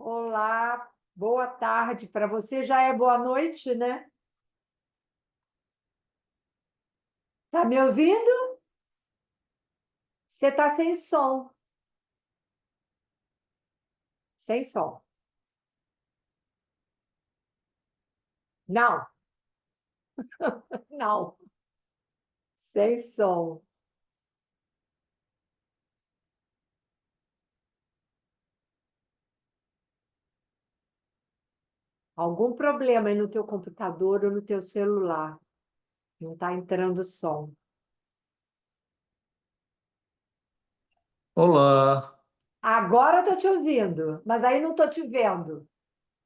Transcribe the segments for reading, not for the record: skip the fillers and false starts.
Olá, boa tarde. Para você já é boa noite, né? Tá me ouvindo? Você tá sem som. Sem som. Não, não. Sem som. Algum problema aí no teu computador ou no teu celular. Não está entrando som. Olá, Agora eu tô te ouvindo, mas aí não tô te vendo.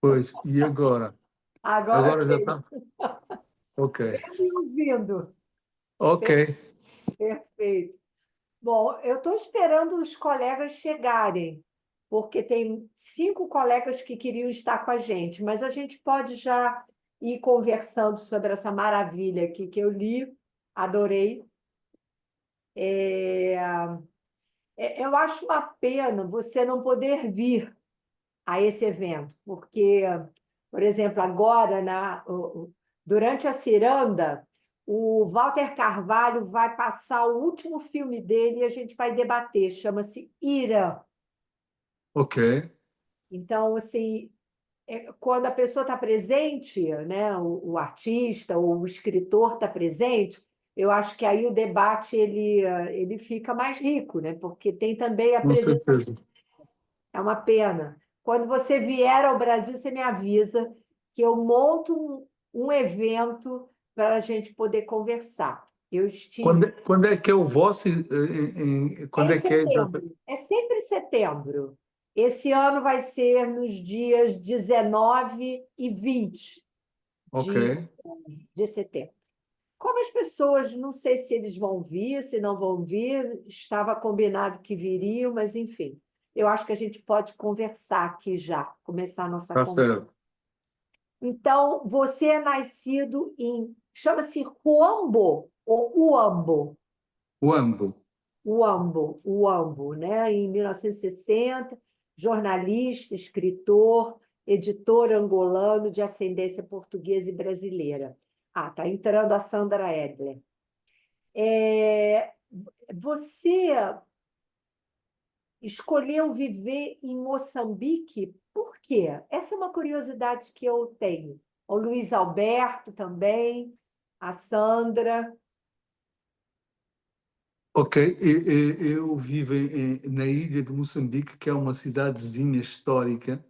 pois, e agora? Agora Agora já sim. está? Ok, Vendo e ouvindo. ok. Perfeito. Bom, eu estou esperando os colegas chegarem, porque tem 5 colegas que queriam estar com a gente, mas a gente pode já ir conversando sobre essa maravilha aqui que eu li, adorei. Eu acho uma pena você não poder vir a esse evento, porque, por exemplo, agora, durante a ciranda, o Walter Carvalho vai passar o último filme dele e a gente vai debater, chama-se Ira. Ok. Então, assim, quando a pessoa está presente, né, o artista ou o escritor está presente, eu acho que aí o debate ele fica mais rico, né? Porque tem também a Com presença. certeza. É uma pena. Quando você vier ao Brasil, você me avisa que eu monto um evento para a gente poder conversar. Eu estive. Quando é que é o vosso? É Quando em é que é exatamente? setembro, é sempre em setembro. Esse ano vai ser nos dias 19 e 20 Ok. de, de setembro. Como as pessoas, não sei se eles vão vir, se não vão vir, estava combinado que viriam, mas enfim, eu acho que a gente pode conversar aqui já, começar a nossa Tá conversa. certo. Então, você é nascido chama-se Huambo ou Uambo? O Ambo. Uambo, né? Em 1960, jornalista, escritor, editor angolano de ascendência portuguesa e brasileira. Ah, tá entrando a Sandra Edler. É, Você escolheu viver em Moçambique, por quê? Essa é uma curiosidade que eu tenho. O Luiz Alberto também, a Sandra. Ok. Eu vivo na ilha de Moçambique, que é uma cidadezinha histórica,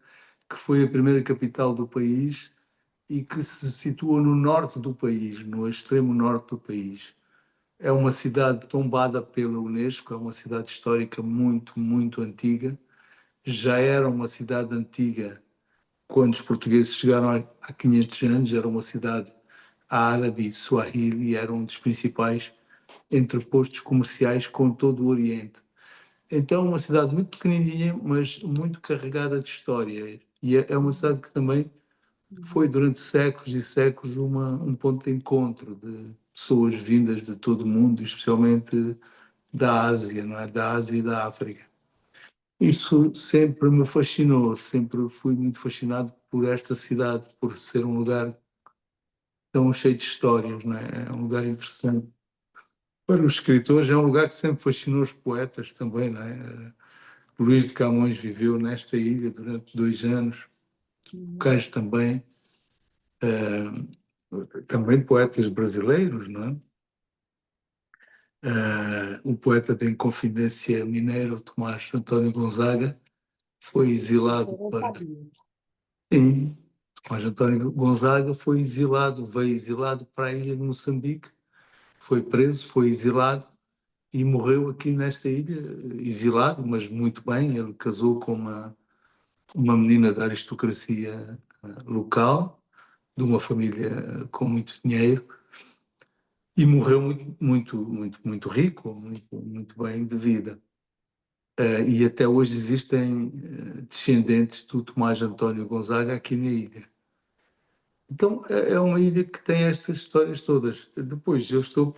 que foi a primeira capital do país e que se situa no norte do país, no extremo norte do país. É uma cidade tombada pela Unesco, é uma cidade histórica muito, muito antiga. Já era uma cidade antiga quando os portugueses chegaram há 500 anos, era uma cidade árabe e Swahili, e era um dos principais entrepostos comerciais com todo o Oriente. Então, uma cidade muito pequenininha, mas muito carregada de história. E é uma cidade que também foi durante séculos e séculos um ponto de encontro de pessoas vindas de todo o mundo, especialmente da Ásia, não é? Da Ásia e da África. Isso sempre me fascinou, sempre fui muito fascinado por esta cidade, por ser um lugar tão cheio de histórias, não é? É um lugar interessante. Para os escritores, é um lugar que sempre fascinou os poetas também, não é? Luís de Camões viveu nesta ilha durante 2 anos, o Uhum. Cães também, também poetas brasileiros, não é? O poeta da Inconfidência Mineiro, Tomás António Gonzaga, foi exilado Eu não para. sabia. Sim, Tomás António Gonzaga foi exilado, veio exilado para a ilha de Moçambique, foi preso, foi exilado e morreu aqui nesta ilha, exilado, mas muito bem. Ele casou com uma menina da aristocracia local, de uma família com muito dinheiro, e morreu muito, muito, muito, muito rico, muito, muito bem de vida. E até hoje existem descendentes do Tomás António Gonzaga aqui na ilha. Então é uma ilha que tem estas histórias todas. Depois eu estou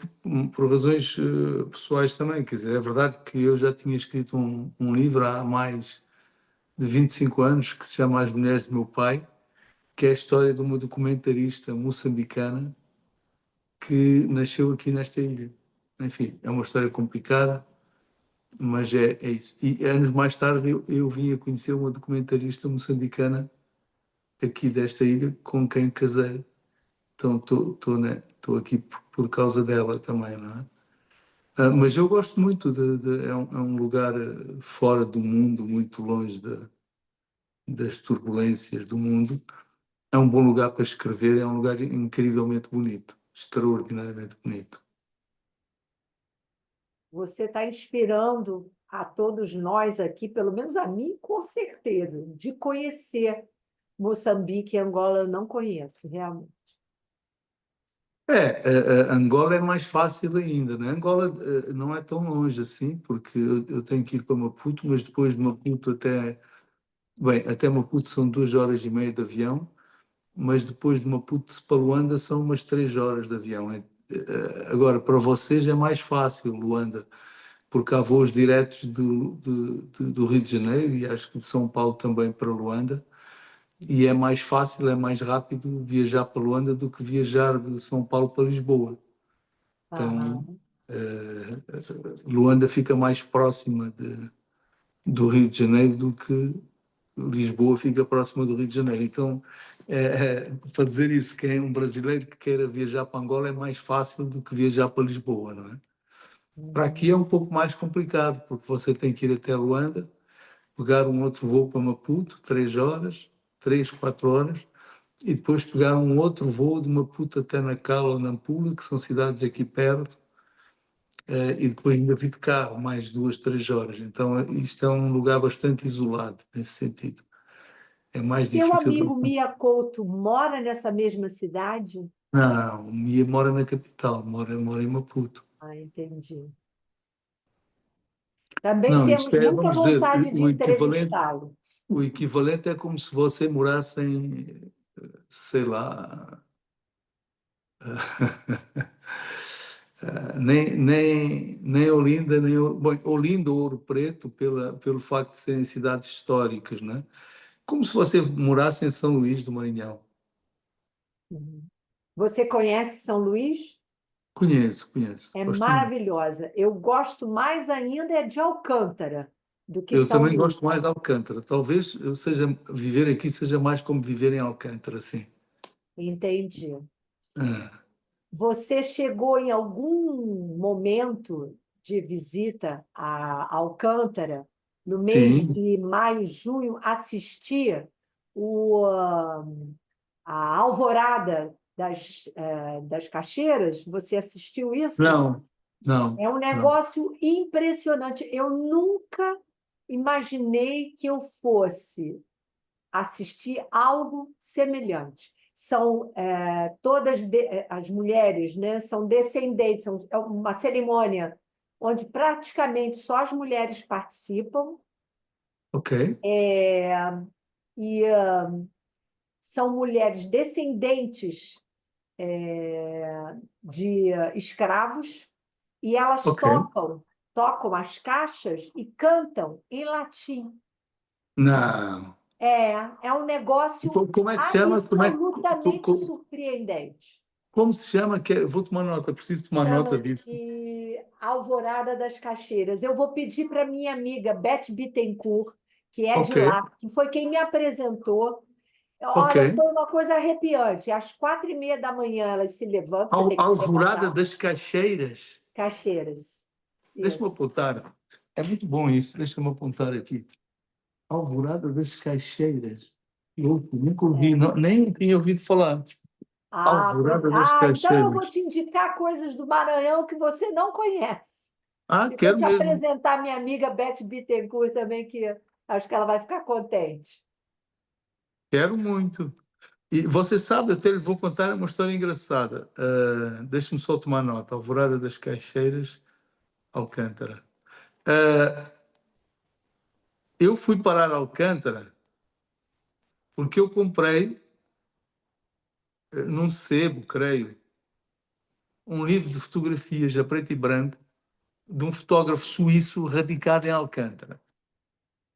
por razões pessoais também, quer dizer, é verdade que eu já tinha escrito um livro há mais de 25 anos que se chama As Mulheres do Meu Pai, que é a história de uma documentarista moçambicana que nasceu aqui nesta ilha. Enfim, é uma história complicada, mas é isso. E anos mais tarde eu vim a conhecer uma documentarista moçambicana aqui desta ilha com quem casei. Então estou aqui por causa dela também, não é? Mas eu gosto muito é um lugar fora do mundo, muito longe das turbulências do mundo. É um bom lugar para escrever, é um lugar incrivelmente bonito, extraordinariamente bonito. Você está inspirando a todos nós aqui, pelo menos a mim, com certeza, de conhecer Moçambique e Angola, eu não conheço, realmente. Angola é mais fácil ainda, né? Angola não é tão longe assim, porque eu tenho que ir para Maputo, mas depois de Maputo até Maputo são 2 horas e meia de avião, mas depois de Maputo para Luanda são umas 3 horas de avião. Agora, para vocês é mais fácil, Luanda, porque há voos diretos do Rio de Janeiro e acho que de São Paulo também para Luanda, e é mais fácil, é mais rápido viajar para Luanda do que viajar de São Paulo para Lisboa. Então, Aham. Luanda fica mais próxima do Rio de Janeiro do que Lisboa fica próxima do Rio de Janeiro. Então, para dizer isso, quem é um brasileiro que queira viajar para Angola é mais fácil do que viajar para Lisboa, não é? Para aqui é um pouco mais complicado, porque você tem que ir até Luanda, pegar um outro voo para Maputo, 3 horas, 3, 4 horas, e depois pegar um outro voo de Maputo até Nacala ou Nampula, que são cidades aqui perto, e depois ainda vir de carro, mais 2, 3 horas. Então, isto é um lugar bastante isolado, nesse sentido. É mais Seu difícil amigo para... Mia Couto mora nessa mesma cidade? Não, o Mia mora na capital, mora em Maputo. Ah, entendi. Também Não, isto temos é, muita vamos dizer, vontade de entrevistá-lo. o equivalente é como se você morasse em, sei lá, nem Olinda, bom, Olinda ou Ouro Preto, pelo facto de serem cidades históricas, né? Como se você morasse em São Luís do Maranhão. Uhum. Você conhece São Luís? Conheço, É gosto muito. maravilhosa. Eu gosto mais ainda é de Alcântara do que Eu São também Luís. gosto mais de Alcântara. Talvez viver aqui seja mais como viver em Alcântara, sim. Entendi. Ah, Você chegou em algum momento de visita a Alcântara, no mês sim, de maio, junho, assistir o, ah, a alvorada das cachoeiras? Você assistiu isso? não, não, É um não. negócio impressionante. Eu nunca imaginei que eu fosse assistir algo semelhante. São todas as mulheres, né, são descendentes, é uma cerimônia onde praticamente só as mulheres participam, Ok, e são mulheres descendentes de escravos, e elas ok. tocam as caixas e cantam em latim. Não. É um negócio Como é que se chama? absolutamente surpreendente. Como se chama? Vou tomar nota, preciso tomar nota disso. Chama-se Alvorada das Caixeiras. Eu vou pedir para minha amiga Beth Bittencourt, que é de Ok, lá, que foi quem me apresentou. ok. Olha, foi uma coisa arrepiante. Às 4h30 da manhã elas se levantam, você tem que se Alvorada levantar. das Caixeiras. Caixeiras. Deixa-me Isso. apontar. É muito bom isso, deixa-me apontar aqui. Alvorada das Caixeiras. Eu nunca ouvi, É. nem tinha ouvido falar. Alvorada das Então eu vou Caixeiras. te indicar coisas do Maranhão que você não conhece. Ah, E vou quero te mesmo. apresentar minha amiga Beth Bittencourt também, que acho que ela vai ficar contente. Quero muito. E você sabe, até lhe vou contar uma história engraçada. Deixe-me só tomar nota. Alvorada das Caixeiras, Alcântara. Ah, eu fui parar a Alcântara porque eu comprei, num sebo, creio, um livro de fotografias a preto e branco de um fotógrafo suíço radicado em Alcântara.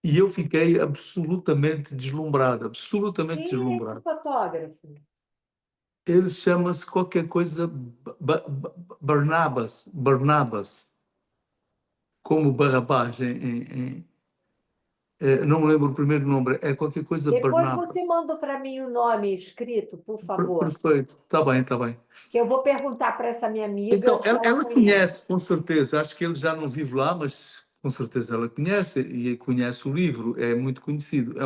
E eu fiquei absolutamente deslumbrado, absolutamente Quem é esse deslumbrado. fotógrafo? Ele chama-se qualquer coisa Barnabas, como Barrabás. Não me lembro o primeiro nome, é qualquer coisa Depois você Barnabas. manda para mim o nome escrito, por favor, Perfeito, está bem, está bem. que eu vou perguntar para essa minha amiga Então, se ela, ela ela conhece. conhece, com certeza, acho que ele já não vive lá, mas com certeza ela conhece e conhece o livro, é muito conhecido.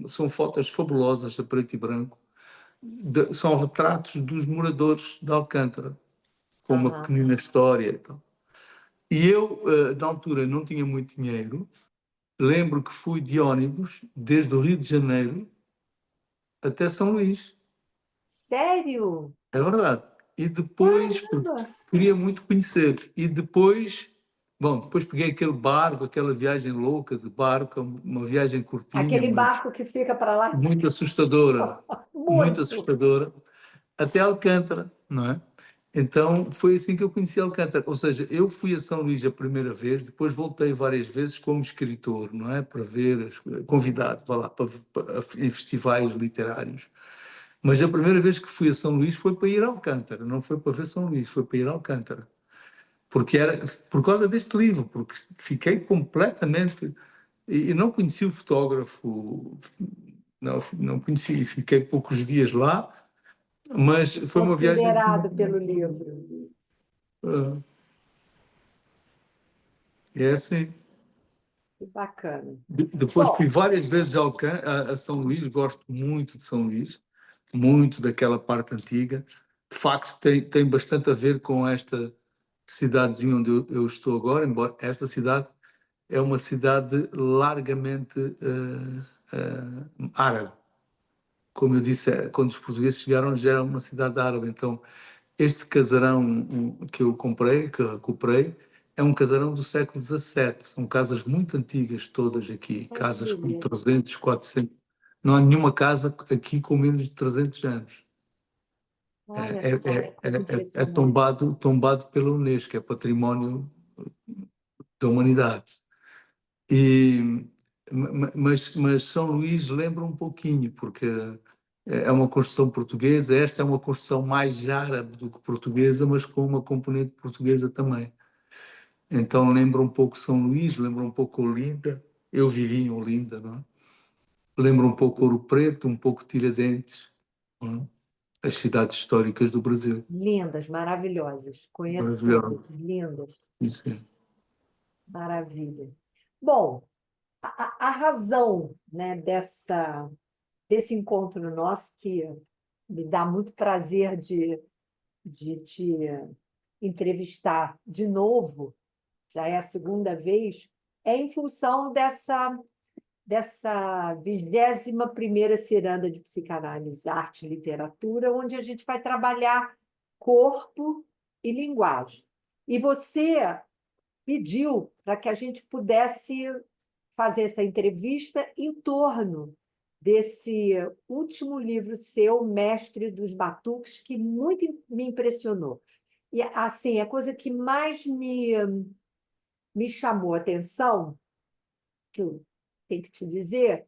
São fotos fabulosas a preto e branco, são retratos dos moradores de Alcântara, com uma Aham. pequenina história e tal. E eu, na altura, não tinha muito dinheiro. Lembro que fui de ônibus desde o Rio de Janeiro até São Luís. Sério? É verdade. E depois, porque Caramba! queria muito conhecer. E depois, bom, depois peguei aquele barco, aquela viagem louca de barco, uma viagem curtinha, Aquele mas barco que fica para lá e muito assustadora, muito muito. assustadora, até Alcântara, não é? Então foi assim que eu conheci Alcântara. Ou seja, eu fui a São Luís a primeira vez, depois voltei várias vezes como escritor, não é? Para ver, convidado, vá lá, em festivais literários. Mas a primeira vez que fui a São Luís foi para ir a Alcântara, não foi para ver São Luís, foi para ir a Alcântara. Porque era por causa deste livro, porque fiquei completamente. E não conheci o fotógrafo, não conheci, fiquei poucos dias lá, mas foi uma viagem. Considerado pelo livro. Ah, é assim. Que bacana. Depois fui Bom, várias vezes a São Luís, gosto muito de São Luís, muito daquela parte antiga. De facto, tem bastante a ver com esta cidadezinha onde eu estou agora, embora esta cidade é uma cidade largamente árabe. Como eu disse, quando os portugueses chegaram, já era uma cidade árabe. Então, este casarão que eu comprei, que recuperei, é um casarão do século XVII. São casas muito antigas, todas aqui. Casas com maravilha. 300, 400. Não há nenhuma casa aqui com menos de 300 anos. Olha É, só, é, é, é impressionante. tombado pela Unesco, é património da humanidade. E, mas São Luís lembra um pouquinho, porque é uma construção portuguesa, esta é uma construção mais árabe do que portuguesa, mas com uma componente portuguesa também. Então lembra um pouco São Luís, lembra um pouco Olinda. Eu vivi em Olinda, não é? Lembra um pouco Ouro Preto, um pouco Tiradentes, não é? As cidades históricas do Brasil. Lindas, maravilhosas. Conheço Maravilhoso. todas. Lindas. Isso é. Maravilha. Bom, a razão, né, desse encontro nosso, que me dá muito prazer de te entrevistar de novo, já é a segunda vez, é em função dessa 21ª ciranda de psicanálise, arte e literatura, onde a gente vai trabalhar corpo e linguagem. E você pediu para que a gente pudesse fazer essa entrevista em torno desse último livro seu, Mestre dos Batuques, que muito me impressionou. E, assim, a coisa que mais me chamou a atenção, que eu tenho que te dizer,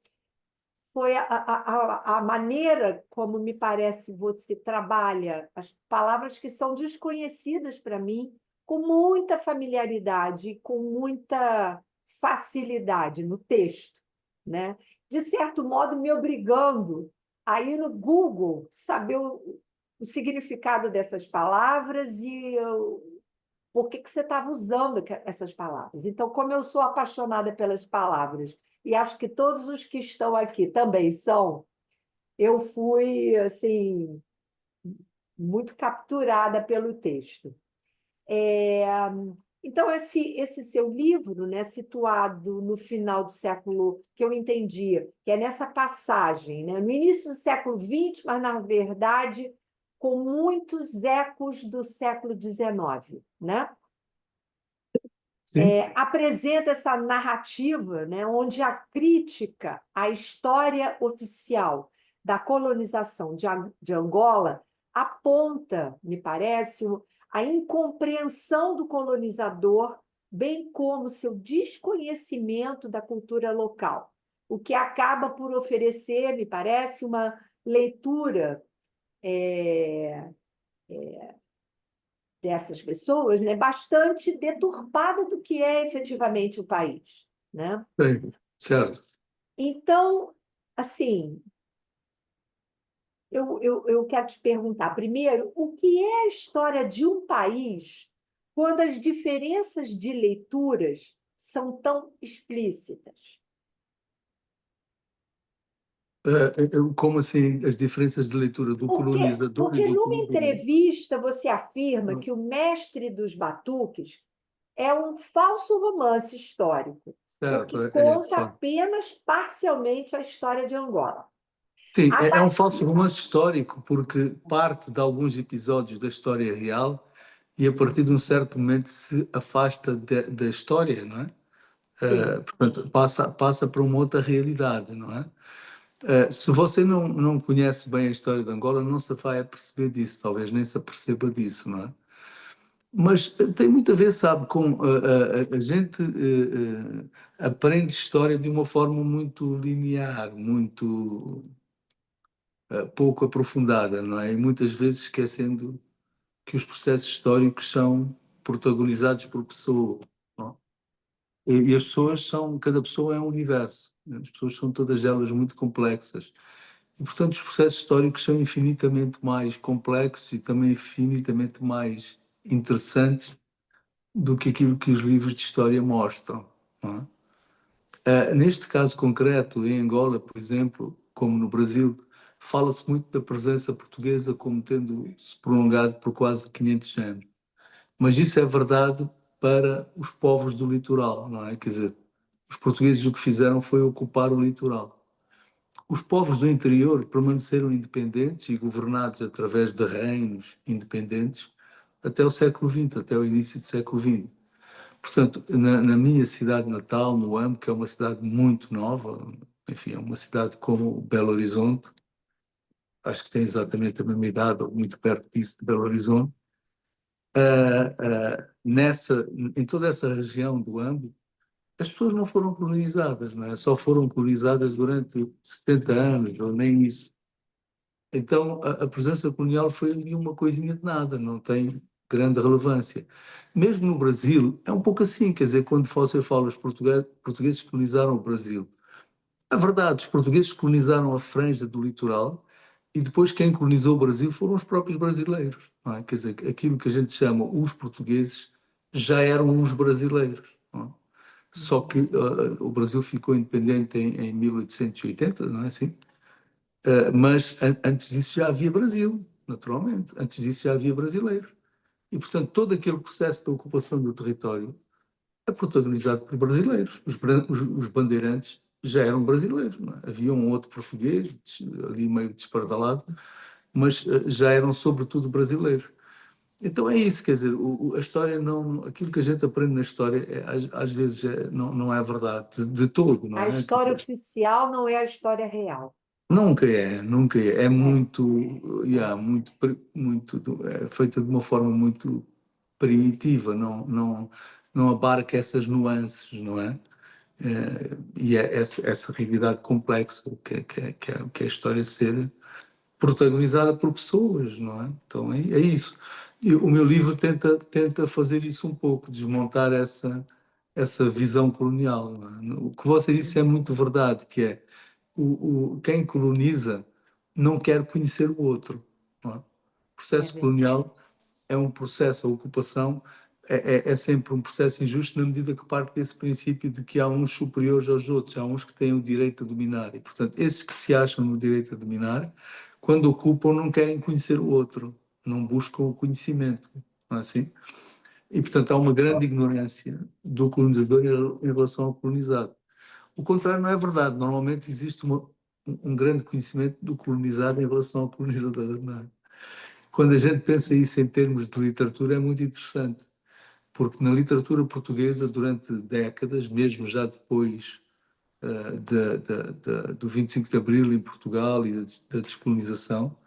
foi a maneira como me parece você trabalha as palavras que são desconhecidas para mim, com muita familiaridade, com muita facilidade no texto, né? De certo modo, me obrigando a ir no Google saber o significado dessas palavras e por que você estava usando essas palavras. Então, como eu sou apaixonada pelas palavras, e acho que todos os que estão aqui também são, eu fui assim muito capturada pelo texto. Então, esse seu livro, né, situado no final do século, que eu entendi, que é nessa passagem, né, no início do século XX, mas, na verdade, com muitos ecos do século XIX, né? Sim. Apresenta essa narrativa, né, onde a crítica à história oficial da colonização de Angola aponta, me parece, a incompreensão do colonizador bem como seu desconhecimento da cultura local, o que acaba por oferecer, me parece, uma leitura dessas pessoas, né, bastante deturpada do que é efetivamente o país, né? Bem, certo. Então, assim, eu quero te perguntar, primeiro, o que é a história de um país quando as diferenças de leituras são tão explícitas? Como assim as diferenças de leitura do Porque, colonizador e porque do numa colonizador? entrevista você afirma que o Mestre dos Batuques é um falso romance histórico, porque Certo, de conta facto. apenas parcialmente a história de Angola. Sim, A é um partir falso romance histórico porque parte de alguns episódios da história real e a partir de um certo momento se afasta da história, não é? Sim, Portanto, passa para uma outra realidade, não é? Se você não conhece bem a história de Angola, não se vai aperceber disso, talvez nem se aperceba disso, não é? Mas tem muito a ver, sabe, com a gente aprende história de uma forma muito linear, muito pouco aprofundada, não é? E muitas vezes esquecendo que os processos históricos são protagonizados por pessoas, não é? E as pessoas são, cada pessoa é um universo, né? As pessoas são todas elas muito complexas. E, portanto, os processos históricos são infinitamente mais complexos e também infinitamente mais interessantes do que aquilo que os livros de história mostram, não é? Neste caso concreto, em Angola, por exemplo, como no Brasil, fala-se muito da presença portuguesa como tendo se prolongado por quase 500 anos. Mas isso é verdade para os povos do litoral, não é? Quer dizer, os portugueses o que fizeram foi ocupar o litoral. Os povos do interior permaneceram independentes e governados através de reinos independentes até o século XX, até o início do século XX. Portanto, na minha cidade natal, no AMB, que é uma cidade muito nova, enfim, é uma cidade como Belo Horizonte, acho que tem exatamente a mesma idade, ou muito perto disso, de Belo Horizonte, em toda essa região do AMB, as pessoas não foram colonizadas, não é? Só foram colonizadas durante 70 anos, ou nem isso. Então, a presença colonial foi ali uma coisinha de nada, não tem grande relevância. Mesmo no Brasil, é um pouco assim, quer dizer, quando você fala os portugueses colonizaram o Brasil. É verdade, os portugueses colonizaram a franja do litoral e depois quem colonizou o Brasil foram os próprios brasileiros, não é? Quer dizer, aquilo que a gente chama os portugueses já eram os brasileiros, não é? Só que o Brasil ficou independente em 1880, não é assim? Mas antes disso já havia Brasil, naturalmente. Antes disso já havia brasileiros. E, portanto, todo aquele processo de ocupação do território é protagonizado por brasileiros. Os bandeirantes já eram brasileiros. Não é? Havia um outro português, ali meio despardalado, mas já eram sobretudo brasileiros. Então é isso, quer dizer, a história não, aquilo que a gente aprende na história às vezes não é verdade de todo, não a é? história oficial não é a história real. Nunca é, nunca é. É É, muito, é feita de uma forma muito primitiva, não abarca essas nuances, não é? E é essa realidade complexa que é a história ser protagonizada por pessoas, não é? Então é isso. E o meu livro tenta fazer isso um pouco, desmontar essa visão colonial, não é? O que você disse é muito verdade, que é quem coloniza não quer conhecer o outro, não é? O é processo verdade. colonial é um processo, a ocupação é sempre um processo injusto na medida que parte desse princípio de que há uns superiores aos outros, há uns que têm o direito a dominar. E, portanto, esses que se acham no direito a dominar, quando ocupam, não querem conhecer o outro, não buscam o conhecimento, não é assim? E, portanto, há uma grande ignorância do colonizador em relação ao colonizado. O contrário não é verdade. Normalmente existe um grande conhecimento do colonizado em relação ao colonizador, não é? Quando a gente pensa isso em termos de literatura, é muito interessante, porque na literatura portuguesa, durante décadas, mesmo já depois do 25 de Abril em Portugal e da descolonização,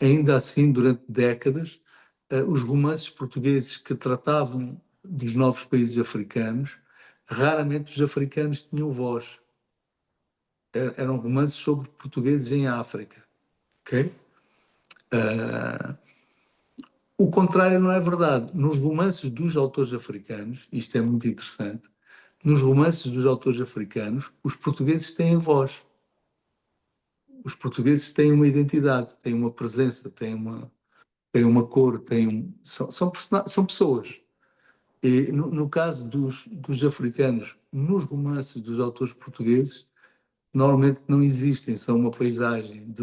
ainda assim, durante décadas, os romances portugueses que tratavam dos novos países africanos, raramente os africanos tinham voz. Eram romances sobre portugueses em África. Ok? O contrário não é verdade. Nos romances dos autores africanos, isto é muito interessante, nos romances dos autores africanos, os portugueses têm voz. Os portugueses têm uma identidade, têm uma presença, têm uma cor, são pessoas. E no caso dos africanos, nos romances dos autores portugueses, normalmente não existem, são uma paisagem.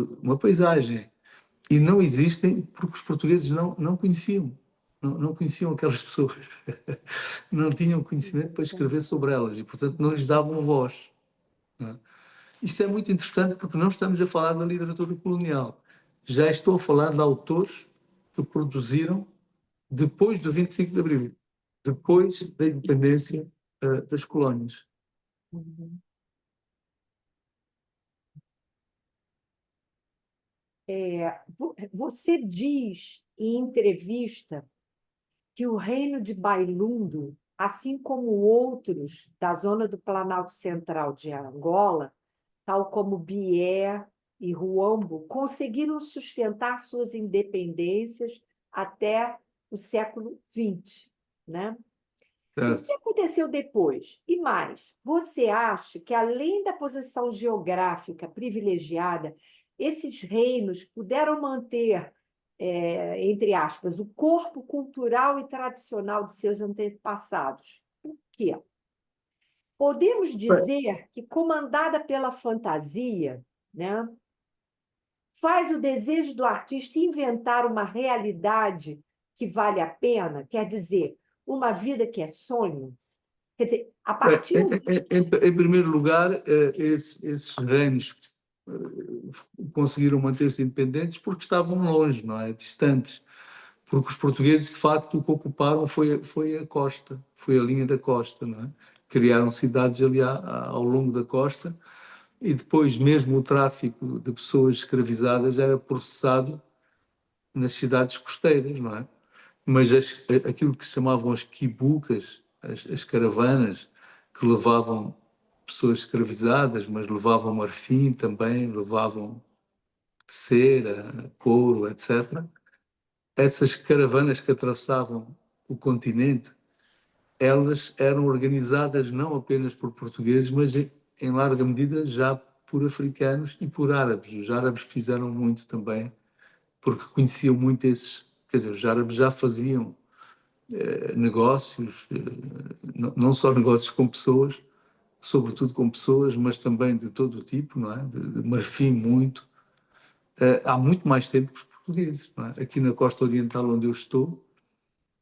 E não existem porque os portugueses não conheciam. Não conheciam aquelas pessoas. Não tinham conhecimento para escrever sobre elas e, portanto, não lhes davam voz. Não é? Isto é muito interessante porque não estamos a falar da literatura colonial. Já estou a falar de autores que produziram depois do 25 de Abril, depois da independência das colónias. Uhum. Você diz em entrevista que o reino de Bailundo, assim como outros da zona do Planalto Central de Angola, tal como Bié e Huambo, conseguiram sustentar suas independências até o século XX, né? E o que Certo? aconteceu depois? E mais, você acha que, além da posição geográfica privilegiada, esses reinos puderam manter, entre aspas, o corpo cultural e tradicional de seus antepassados? Por quê? Podemos dizer que, comandada pela fantasia, né, faz o desejo do artista inventar uma realidade que vale a pena, quer dizer, uma vida que é sonho. Quer dizer, a partir. Em primeiro lugar, esses reinos conseguiram manter-se independentes porque estavam longe, não é? Distantes. Porque os portugueses, de facto, o que ocuparam foi a costa, foi a linha da costa, não é? Criaram cidades ali ao longo da costa e depois mesmo o tráfico de pessoas escravizadas era processado nas cidades costeiras, não é? Mas aquilo que se chamavam as quibucas, as caravanas que levavam pessoas escravizadas, mas levavam marfim também, levavam cera, couro, etc. Essas caravanas que atravessavam o continente, elas eram organizadas não apenas por portugueses, mas em larga medida já por africanos e por árabes. Os árabes fizeram muito também, porque conheciam muito esses, quer dizer, os árabes já faziam negócios, não só negócios com pessoas, sobretudo com pessoas, mas também de todo o tipo, não é? De marfim muito. Há muito mais tempo que os portugueses. Não é? Aqui na costa oriental onde eu estou,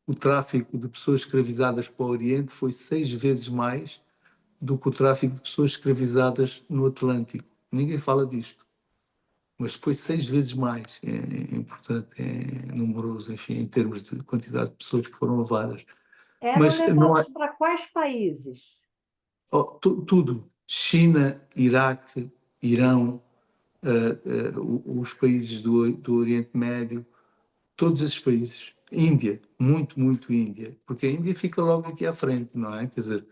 o tráfico de pessoas escravizadas para o Oriente foi 6 vezes mais do que o tráfico de pessoas escravizadas no Atlântico. Ninguém fala disto, mas foi 6 vezes mais, importante, numeroso, enfim, em termos de quantidade de pessoas que foram levadas. Eram Mas não é levados para quais países? tudo. China, Iraque, Irão, os países do Oriente Médio, todos esses países. Índia, muito Índia, porque a Índia fica logo aqui à frente, não é? Quer dizer,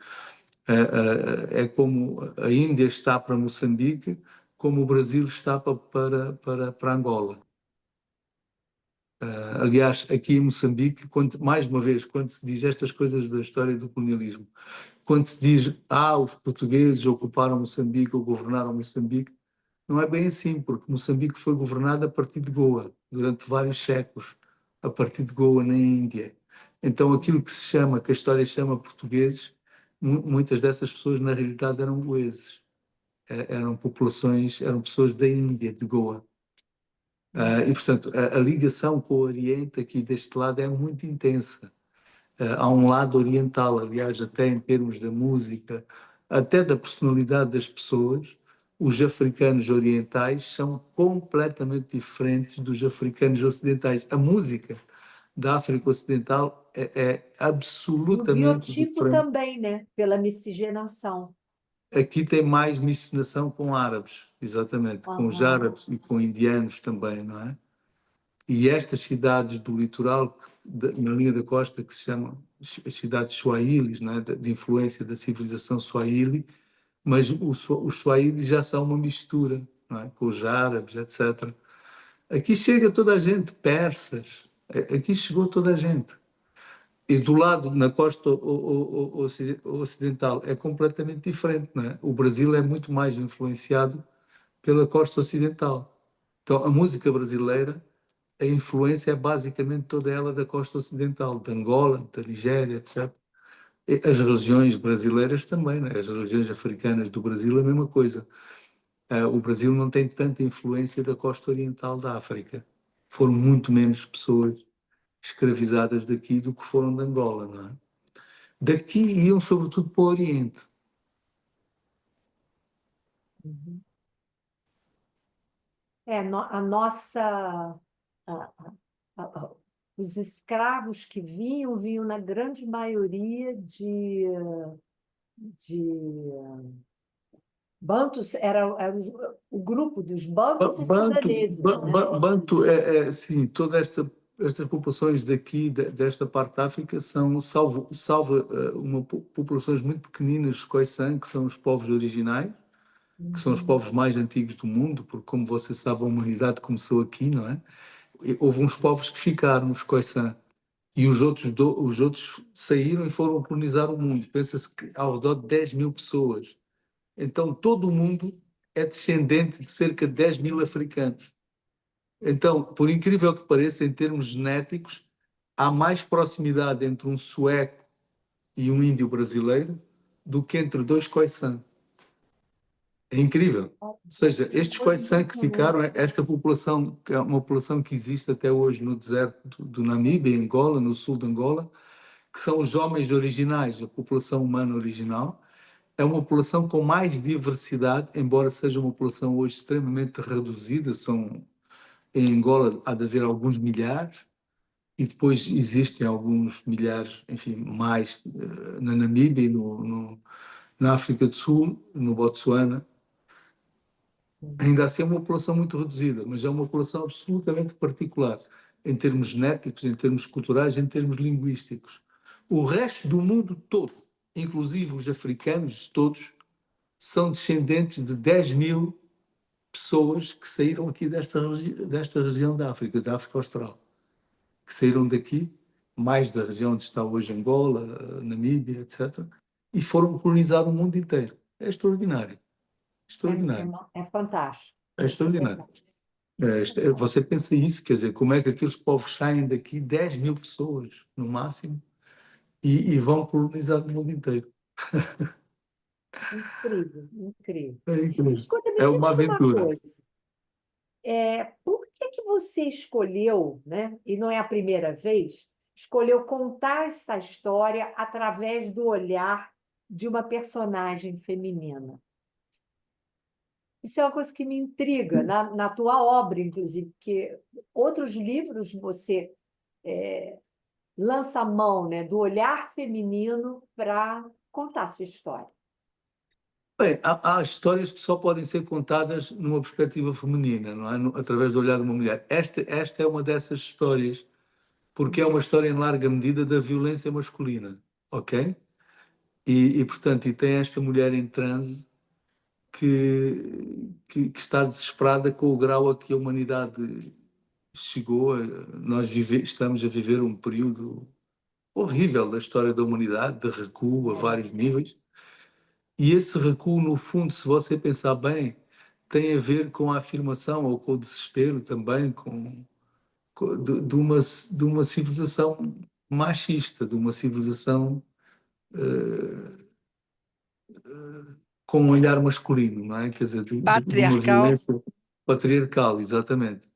é como a Índia está para Moçambique, como o Brasil está para Angola. Aliás, aqui em Moçambique, mais uma vez, quando se diz estas coisas da história do colonialismo, quando se diz, os portugueses ocuparam Moçambique ou governaram Moçambique, não é bem assim, porque Moçambique foi governada a partir de Goa, durante vários séculos, a partir de Goa, na Índia. Então, aquilo que se chama, que a história chama portugueses, muitas dessas pessoas, na realidade, eram goeses. Eram populações, eram pessoas da Índia, de Goa. E, portanto, a ligação com o Oriente aqui deste lado é muito intensa. Há um lado oriental, aliás, até em termos da música, até da personalidade das pessoas, os africanos orientais são completamente diferentes dos africanos ocidentais. A música da África Ocidental é No absolutamente biotipo diferente. também, né? Pela miscigenação. Aqui tem mais miscigenação com árabes, exatamente, com os Aham. árabes e com indianos também, não é? E estas cidades do litoral, na linha da costa, que se chamam as cidades Swahilis, não é? De influência da civilização Swahili, mas os Swahilis já são uma mistura, não é? Com os árabes, etc. Aqui chega toda a gente, persas, aqui chegou toda a gente. E do lado, na costa ocidental, é completamente diferente, não é? O Brasil é muito mais influenciado pela costa ocidental. Então, a música brasileira, a influência é basicamente toda ela da costa ocidental, de Angola, da Nigéria, etc. E as religiões brasileiras também, né? As religiões africanas do Brasil, a mesma coisa. O Brasil não tem tanta influência da costa oriental da África. Foram muito menos pessoas escravizadas daqui do que foram de Angola, não é? Daqui iam sobretudo para o Oriente. Uhum. A nossa. a- a- os escravos que vinham na grande maioria de bantus, era o grupo dos bantus e sudaneses, né? Banto, sim, estas populações daqui, desta parte da África, são, salvo populações muito pequeninas, os Khoisan, que são os povos originais, que são os Uhum. povos mais antigos do mundo, porque, como você sabe, a humanidade começou aqui, não é? E houve uns povos que ficaram, os Khoisan, e os outros saíram e foram colonizar o mundo. Pensa-se que ao redor de 10 mil pessoas. Então, todo o mundo é descendente de cerca de 10 mil africanos. Então, por incrível que pareça, em termos genéticos, há mais proximidade entre um sueco e um índio brasileiro do que entre dois Khoisan. É incrível. Ou seja, Que estes coisa Khoisan que ficaram, impressionante. esta população, que é uma população que existe até hoje no deserto do Namíbia, em Angola, no sul de Angola, que são os homens originais, a população humana original, é uma população com mais diversidade, embora seja uma população hoje extremamente reduzida, em Angola há de haver alguns milhares, e depois existem alguns milhares, enfim, mais na Namíbia, na África do Sul, no Botsuana. Ainda assim é uma população muito reduzida, mas é uma população absolutamente particular, em termos genéticos, em termos culturais, em termos linguísticos. O resto do mundo todo, inclusive os africanos todos, são descendentes de 10 mil pessoas que saíram aqui desta região da África Austral, que saíram daqui, mais da região onde está hoje Angola, Namíbia, etc., e foram colonizar o mundo inteiro. É extraordinário. Extraordinário. É fantástico. É extraordinário. Você pensa isso, quer dizer, como é que aqueles povos saem daqui, 10 mil pessoas, no máximo, e vão colonizar o mundo inteiro. Incrível, incrível. É incrível. Escuta, me É uma diz uma aventura. coisa. Por que você escolheu, né, e não é a primeira vez, escolheu contar essa história através do olhar de uma personagem feminina? Isso é uma coisa que me intriga na tua obra, inclusive, porque outros livros você lança a mão, né, do olhar feminino para contar a sua história. Bem, há histórias que só podem ser contadas numa perspectiva feminina, não é? Através do olhar de uma mulher. Esta é uma dessas histórias, porque é uma história em larga medida da violência masculina, ok? Portanto, tem esta mulher em transe que está desesperada com o grau a que a humanidade chegou. Estamos a viver um período horrível da história da humanidade, de recuo a vários níveis. E esse recuo, no fundo, se você pensar bem, tem a ver com a afirmação ou com o desespero também de uma civilização machista, de uma civilização com um olhar masculino, não é? Quer dizer, de uma Patriarcal. violência patriarcal, exatamente.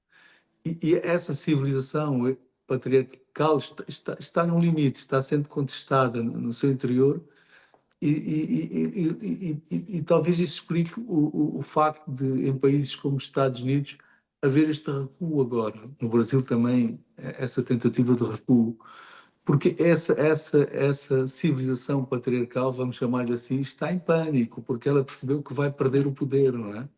E essa civilização patriarcal está no limite, está sendo contestada no seu interior e talvez isso explique o facto de, em países como os Estados Unidos, haver este recuo agora. No Brasil também, essa tentativa de recuo. Porque essa civilização patriarcal, vamos chamar-lhe assim, está em pânico, porque ela percebeu que vai perder o poder, não é?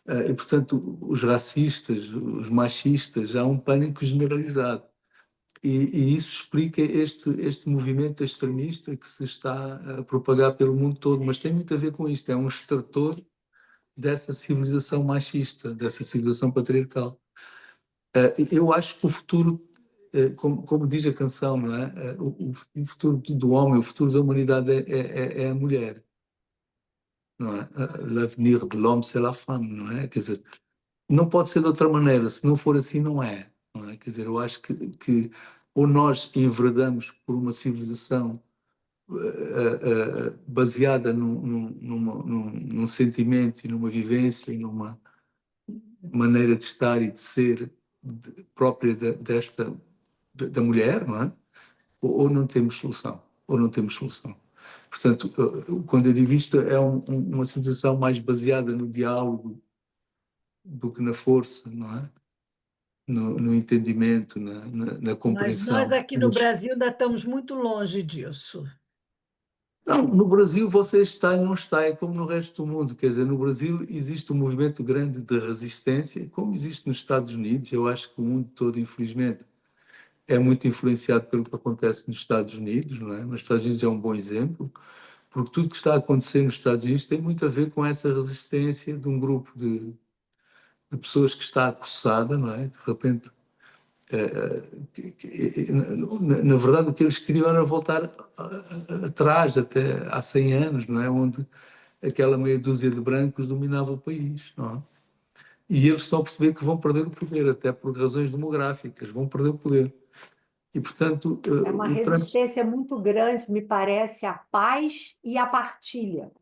E, portanto, os racistas, os machistas, há um pânico generalizado. E isso explica este movimento extremista que se está a propagar pelo mundo todo, mas tem muito a ver com isto, é um extrator dessa civilização machista, dessa civilização patriarcal. Eu acho que o futuro, como diz a canção, não é? O futuro do homem, o futuro da humanidade é a mulher, não é? L'avenir de l'homme, c'est la femme, não é? Quer dizer, não pode ser de outra maneira, se não for assim, não é. Não é? Quer dizer, eu acho que ou nós enveredamos por uma civilização baseada num sentimento e numa vivência e numa maneira de estar e de ser própria da mulher, não é? Ou não temos solução, ou não temos solução. Portanto, quando eu digo isto, é uma civilização mais baseada no diálogo do que na força, não é? No entendimento, na Mas nós compreensão. aqui no Brasil ainda estamos muito longe disso. Não, no Brasil você está e não está, é como no resto do mundo. Quer dizer, no Brasil existe um movimento grande de resistência, como existe nos Estados Unidos. Eu acho que o mundo todo, infelizmente, é muito influenciado pelo que acontece nos Estados Unidos, não é? Mas os Estados Unidos é um bom exemplo, porque tudo que está a acontecer nos Estados Unidos tem muito a ver com essa resistência de um grupo de pessoas que está acossada, não é? De repente na verdade, o que eles queriam era voltar atrás, até há 100 anos, não é? Onde aquela meia dúzia de brancos dominava o país, não é? E eles estão a perceber que vão perder o poder, até por razões demográficas, vão perder o poder. E, portanto, É uma o Trump... resistência muito grande, me parece, à paz e à partilha.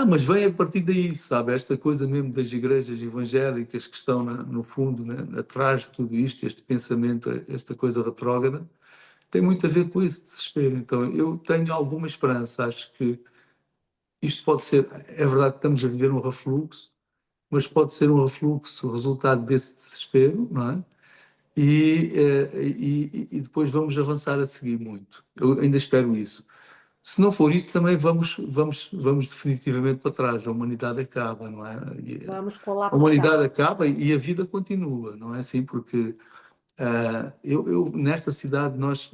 Mas vem a partir daí, sabe? Esta coisa mesmo das igrejas evangélicas que estão, no fundo, né, atrás de tudo isto, este pensamento, esta coisa retrógrada, tem muito a ver com esse desespero. Então, eu tenho alguma esperança. Acho que isto pode ser. É verdade que estamos a viver um refluxo, mas pode ser um refluxo resultado desse desespero, não é? E depois vamos avançar a seguir muito. Eu ainda espero isso. Se não for isso, também vamos definitivamente para trás. A humanidade acaba, não é? Vamos A humanidade colapsar. acaba e a vida continua, não é assim? Porque nesta cidade nós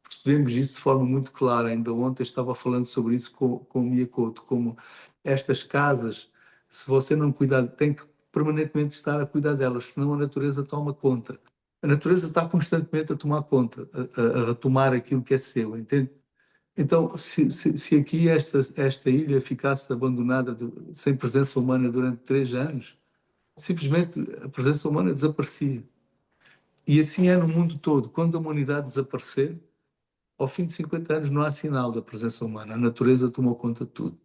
percebemos isso de forma muito clara. Ainda ontem estava falando sobre isso com o Miyakoto, como estas casas, se você não cuidar, tem que permanentemente estar a cuidar delas, senão a natureza toma conta. A natureza está constantemente a tomar conta, a retomar aquilo que é seu, entende? Então, se aqui esta ilha ficasse abandonada, sem presença humana durante 3 anos, simplesmente a presença humana desaparecia. E assim é no mundo todo. Quando a humanidade desaparecer, ao fim de 50 anos não há sinal da presença humana. A natureza tomou conta de tudo.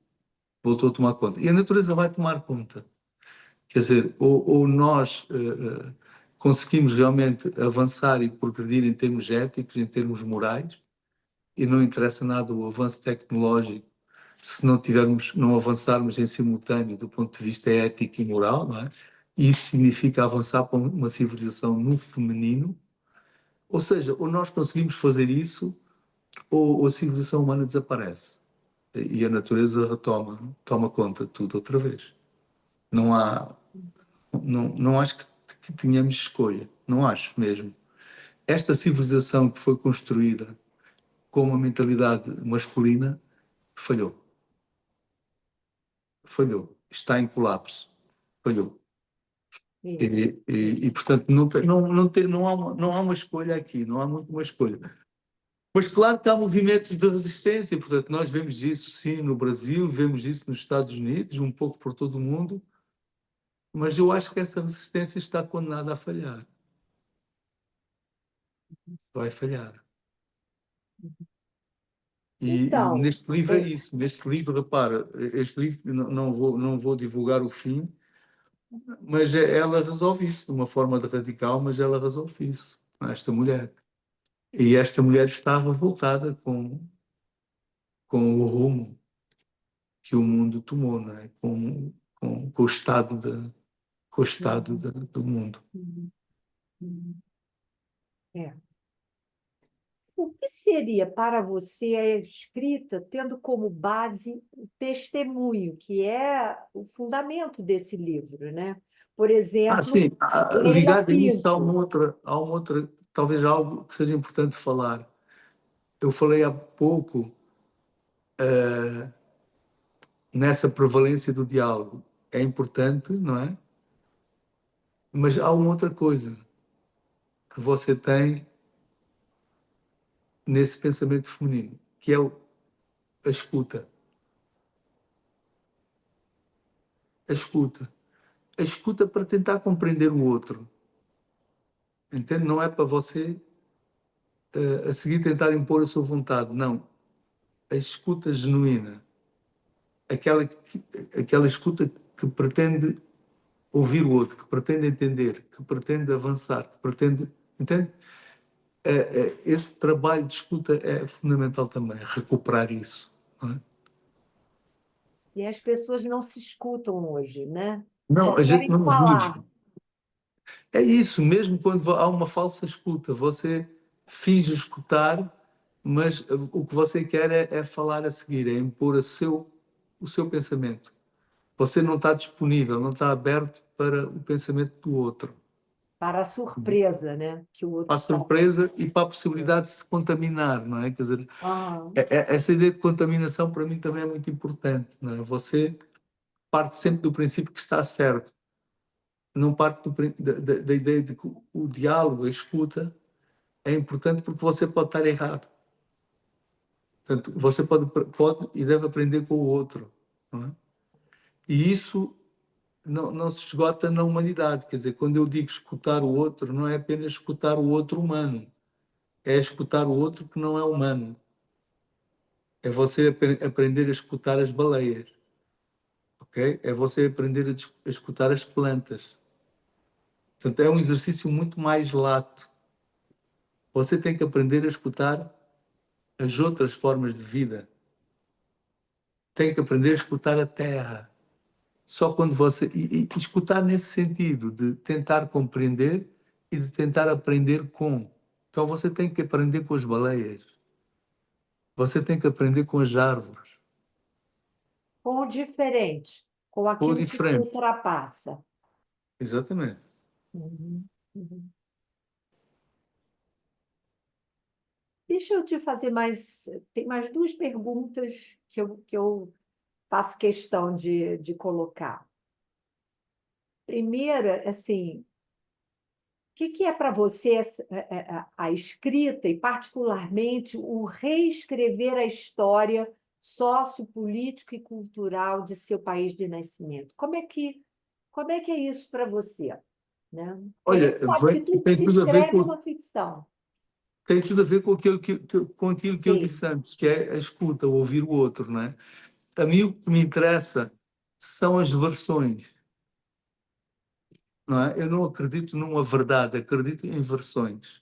Voltou a tomar conta. E a natureza vai tomar conta. Quer dizer, ou nós conseguimos realmente avançar e progredir em termos éticos, em termos morais, e não interessa nada o avanço tecnológico se não tivermos, não avançarmos em simultâneo do ponto de vista ético e moral, não é? E isso significa avançar para uma civilização no feminino. Ou seja, ou nós conseguimos fazer isso, ou a civilização humana desaparece e a natureza toma conta de tudo outra vez. Não há, não acho que tenhamos escolha, não acho mesmo. Esta civilização que foi construída com uma mentalidade masculina falhou, falhou, está em colapso, falhou. Isso, isso. Portanto, não há uma escolha aqui, não há muito uma escolha. Mas claro que há movimentos de resistência, portanto, nós vemos isso sim no Brasil, vemos isso nos Estados Unidos, um pouco por todo o mundo, mas eu acho que essa resistência está condenada a falhar. Vai falhar. E Então, neste livro é isso, neste livro, repara, este livro não vou divulgar o fim, mas ela resolve isso de uma forma radical, mas ela resolve isso, esta mulher. E esta mulher está revoltada com o rumo que o mundo tomou, não é? Com o estado do mundo. uhum, uhum. É. O que seria para você a escrita tendo como base o testemunho, que é o fundamento desse livro, né? Por exemplo, Sim, Leila ligado a isso, Pinto. há uma outra, talvez algo que seja importante falar. Eu falei há pouco nessa prevalência do diálogo. É importante, não é? Mas há uma outra coisa que você tem nesse pensamento feminino, que é a escuta. A escuta. A escuta para tentar compreender o outro. Entende? Não é para você a seguir tentar impor a sua vontade. Não. A escuta genuína. Aquela escuta que pretende ouvir o outro, que pretende entender, que pretende avançar, que pretende. Entende? Esse trabalho de escuta é fundamental também, recuperar isso. Não é? E as pessoas não se escutam hoje, né? Não, Só a gente querem não vive. falar. É isso, mesmo quando há uma falsa escuta, você finge escutar, mas o que você quer é falar a seguir, é impor o seu pensamento. Você não está disponível, não está aberto para o pensamento do outro, Para a surpresa, né? Que o para outro a está. surpresa e para a possibilidade de se contaminar, não é? Quer dizer, Aham. essa ideia de contaminação para mim também é muito importante, não é? Você parte sempre do princípio que está certo, não parte da ideia de que o diálogo, a escuta, é importante porque você pode estar errado. Portanto, você pode e deve aprender com o outro. Não é? E isso não se esgota na humanidade. Quer dizer, quando eu digo escutar o outro, não é apenas escutar o outro humano. É escutar o outro que não é humano. É você aprender a escutar as baleias. Okay? É você aprender a escutar as plantas. Portanto, é um exercício muito mais lato. Você tem que aprender a escutar as outras formas de vida. Tem que aprender a escutar a terra. Só quando você. E escutar nesse sentido, de tentar compreender e de tentar aprender com. Então você tem que aprender com as baleias. Você tem que aprender com as árvores. Com o diferente, com Ou aquilo que te diferente. ultrapassa. Exatamente. Uhum, uhum. Deixa eu te fazer mais. Tem mais duas perguntas que eu faço questão de colocar. Primeira, assim, o que é para você a escrita e, particularmente, o reescrever a história sociopolítica e cultural de seu país de nascimento? Como é que é isso para você? Né? Porque a Olha, gente sabe que tudo tem se tudo a ver escreve com uma ficção. tem tudo a ver com aquilo que eu Sim. disse antes, que é a escuta, o ouvir o outro, não é? A mim o que me interessa são as versões, não é? Eu não acredito numa verdade, acredito em versões.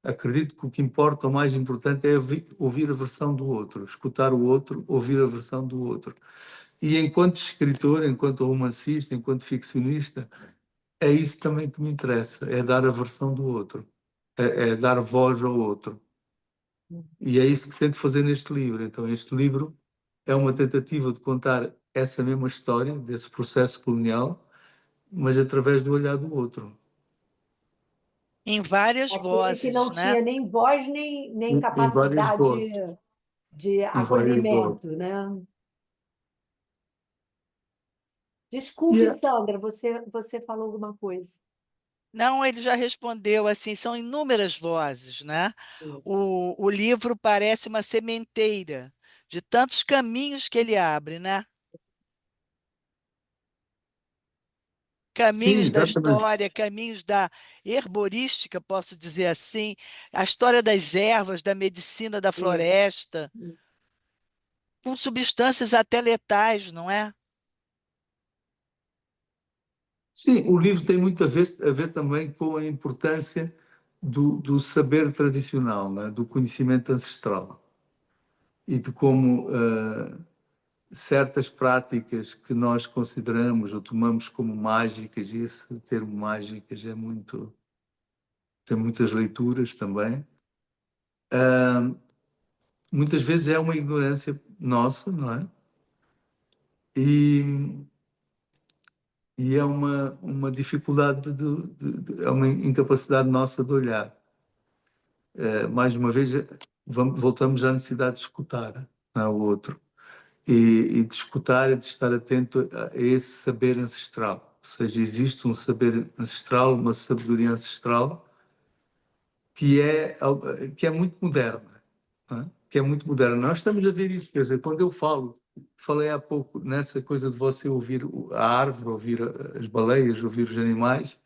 Acredito que o que importa, o mais importante é ouvir a versão do outro, escutar o outro, ouvir a versão do outro. E enquanto escritor, enquanto romancista, enquanto ficcionista, é isso também que me interessa, é dar a versão do outro, é dar voz ao outro. E é isso que tento fazer neste livro. Então, este livro é uma tentativa de contar essa mesma história, desse processo colonial, mas através do olhar do outro, Em várias Aquele que vozes, não né? tinha nem voz nem em várias capacidade vozes, de em várias vozes. acolhimento, né? E Desculpe, é, Sandra, você falou alguma coisa. Não, ele já respondeu assim, são inúmeras vozes, né? O livro parece uma sementeira de tantos caminhos que ele abre, né? sim, Caminhos da exatamente. história, caminhos da herborística, posso dizer assim, a história das ervas, da medicina da Isso. floresta, com substâncias até letais, não é? Sim, o livro tem muito a ver também com a importância do saber tradicional, né? Do conhecimento ancestral e de como certas práticas que nós consideramos ou tomamos como mágicas, e esse termo mágicas tem muitas leituras também, muitas vezes é uma ignorância nossa, não é? E, e é uma dificuldade, é uma incapacidade nossa de olhar. Mais uma vez, voltamos à necessidade de escutar, não é, o outro. E de escutar e de estar atento a esse saber ancestral. Ou seja, existe um saber ancestral, uma sabedoria ancestral que é muito moderna, não é? Que é muito moderna. Nós estamos a ver isso, quer dizer, quando eu falei há pouco nessa coisa de você ouvir a árvore, ouvir as baleias, ouvir os animais,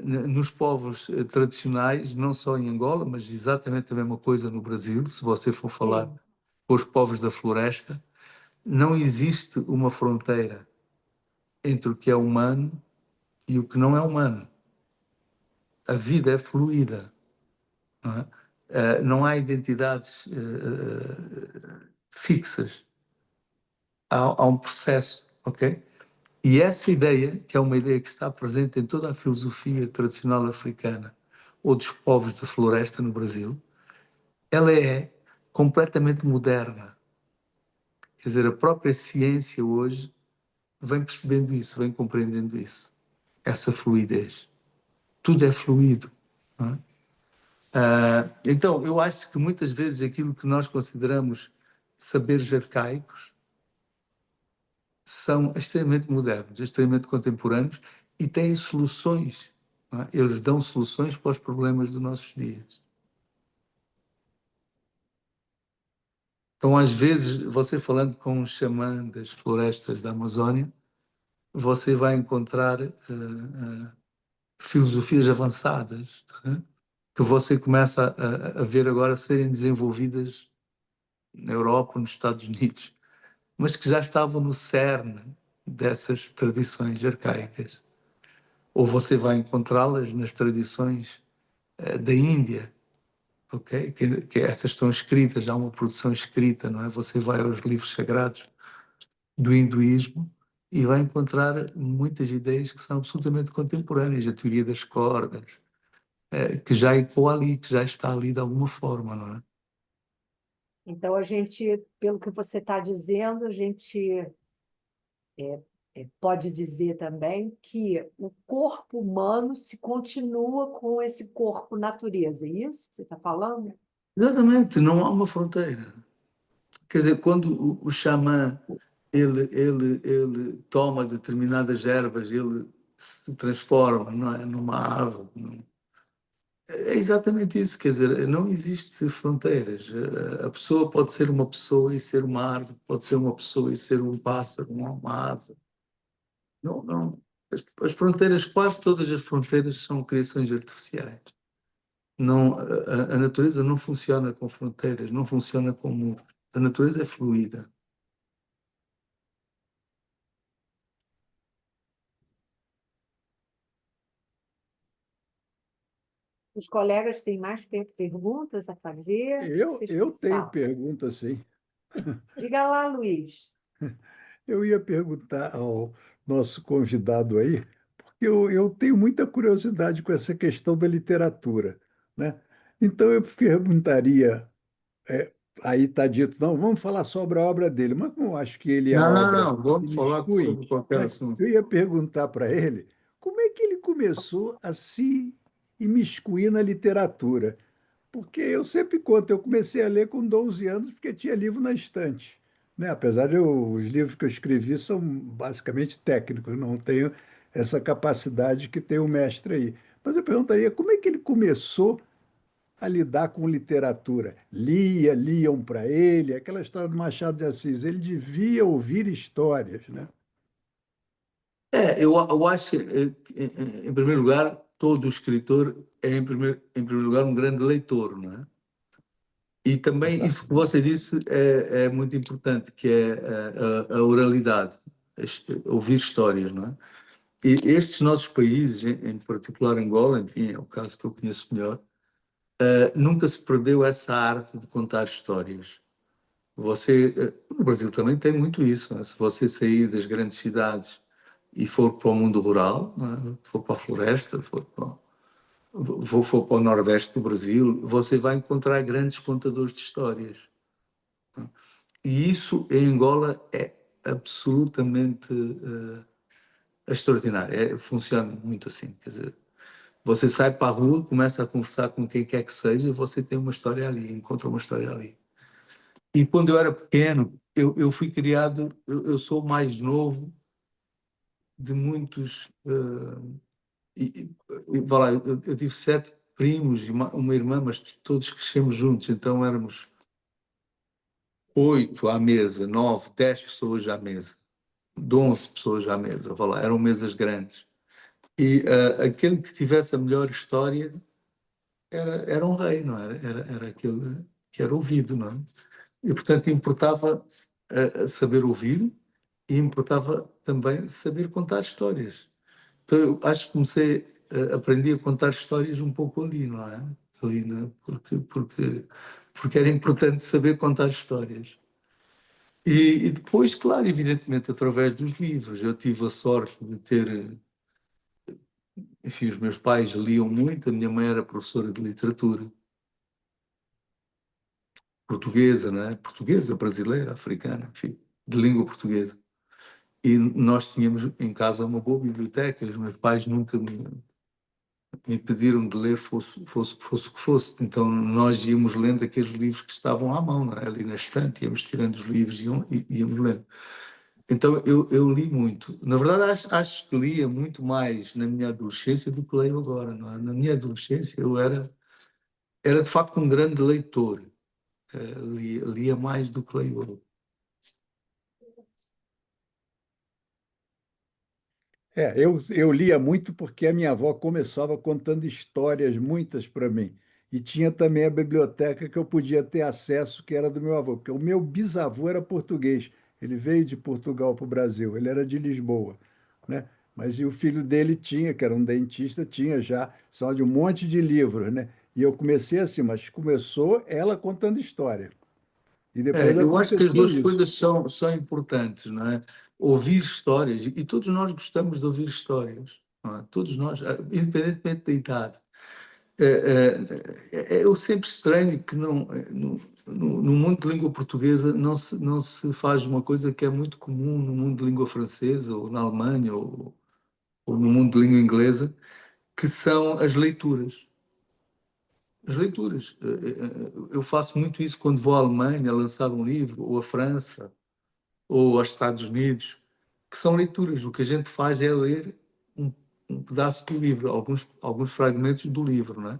nos povos tradicionais, não só em Angola, mas exatamente a mesma coisa no Brasil, se você for falar Sim. com os povos da floresta, não existe uma fronteira entre o que é humano e o que não é humano. A vida é fluida, não é? Não há identidades fixas. Há um processo, ok? E essa ideia, que é uma ideia que está presente em toda a filosofia tradicional africana ou dos povos da floresta no Brasil, ela é completamente moderna. Quer dizer, a própria ciência hoje vem percebendo isso, vem compreendendo isso, essa fluidez. Tudo é fluido. Não é? Então, eu acho que muitas vezes aquilo que nós consideramos saberes arcaicos são extremamente modernos, extremamente contemporâneos e têm soluções. Não é? Eles dão soluções para os problemas dos nossos dias. Então, às vezes, você falando com um xamã das florestas da Amazónia, você vai encontrar filosofias avançadas, tá? Que você começa a ver agora serem desenvolvidas na Europa, nos Estados Unidos, mas que já estavam no cerne dessas tradições arcaicas. Ou você vai encontrá-las nas tradições da Índia, ok? Que essas estão escritas, há uma produção escrita, não é? Você vai aos livros sagrados do hinduísmo e vai encontrar muitas ideias que são absolutamente contemporâneas, a teoria das cordas, que já ecoa ali, que já está ali de alguma forma, não é? Então, a gente, pelo que você está dizendo, a gente pode dizer também que o corpo humano se continua com esse corpo natureza. É isso que você está falando? Exatamente, não há uma fronteira. Quer dizer, quando o xamã ele toma determinadas ervas, ele se transforma, não é, numa árvore. Não? É exatamente isso, quer dizer, não existe fronteiras. A pessoa pode ser uma pessoa e ser uma árvore, pode ser uma pessoa e ser um pássaro, uma ave. Não, não. As fronteiras, quase todas as fronteiras são criações artificiais. Não, a natureza não funciona com fronteiras, não funciona com muros. A natureza é fluida. Os colegas têm mais perguntas a fazer? O que Eu, vocês eu tenho pensaram? pergunta, sim. Diga lá, Luiz. Eu ia perguntar ao nosso convidado aí, porque eu tenho muita curiosidade com essa questão da literatura, né? Então eu perguntaria, é, aí está dito, não, vamos falar sobre a obra dele, mas como eu acho que ele é a Não, não, obra não. que Vamos me falar exclui, sobre qualquer né? assunto. Eu ia perguntar para ele como é que ele começou a se imiscuir na literatura. Porque eu sempre conto, eu comecei a ler com 12 anos porque tinha livro na estante, né? Apesar de os livros que eu escrevi são basicamente técnicos, não tenho essa capacidade que tem o mestre aí. Mas eu perguntaria, como é que ele começou a lidar com literatura? Liam para ele, aquela história do Machado de Assis, ele devia ouvir histórias, né? Eu acho, em primeiro lugar, todo escritor é, em primeiro lugar, um grande leitor, não é? E também isso que Exato. você disse é muito importante, que é a oralidade, ouvir histórias, não é? E estes nossos países, em particular Angola, enfim, é o caso que eu conheço melhor, nunca se perdeu essa arte de contar histórias. No Brasil também tem muito isso, não é? Se você sair das grandes cidades e for para o mundo rural, não é? For para a floresta, for para o Nordeste do Brasil, você vai encontrar grandes contadores de histórias. E isso em Angola é absolutamente extraordinário. Funciona muito assim. Quer dizer, você sai para a rua, começa a conversar com quem quer que seja, e você tem uma história ali, encontra uma história ali. E quando eu era pequeno, eu fui criado, eu sou o mais novo de muitos. Vá lá, eu tive 7 primos e uma irmã, mas todos crescemos juntos, então éramos 8 à mesa, 9, 10 pessoas à mesa, de 11 pessoas à mesa, vá lá, eram mesas grandes. E aquele que tivesse a melhor história era um rei, não era? Era aquele que era ouvido, não é? E, portanto, importava saber ouvir e importava também saber contar histórias. Então, eu acho que aprendi a contar histórias um pouco ali, não é? Ali, não é? Porque era importante saber contar histórias. E depois, claro, evidentemente, através dos livros. Eu tive a sorte de ter, enfim, os meus pais liam muito, a minha mãe era professora de literatura portuguesa, não é? Portuguesa, brasileira, africana, enfim, de língua portuguesa. E nós tínhamos em casa uma boa biblioteca, os meus pais nunca me pediram de ler fosse o que fosse. Então nós íamos lendo aqueles livros que estavam à mão, não é? Ali na estante, íamos tirando os livros e íamos lendo. Então eu li muito. Na verdade, acho que lia muito mais na minha adolescência do que leio agora, não é? Na minha adolescência eu era de facto um grande leitor. Lia mais do que leio hoje. Eu lia muito porque a minha avó começava contando histórias, muitas para mim. E tinha também a biblioteca que eu podia ter acesso, que era do meu avô, porque o meu bisavô era português. Ele veio de Portugal para o Brasil, ele era de Lisboa, né? Mas e o filho dele tinha, que era um dentista, tinha já só de um monte de livros, né? E eu comecei assim, mas começou ela contando história. E depois Eu acho que as aconteceu duas isso. coisas são importantes, não é? Ouvir histórias, e todos nós gostamos de ouvir histórias, não é? Todos nós, independentemente da idade. Eu sempre estranho que no mundo de língua portuguesa não se faz uma coisa que é muito comum no mundo de língua francesa, ou na Alemanha, ou no mundo de língua inglesa, que são as leituras. As leituras. Eu faço muito isso quando vou à Alemanha lançar um livro, ou à França, ou aos Estados Unidos, que são leituras. O que a gente faz é ler um, um pedaço do livro, alguns fragmentos do livro, não é?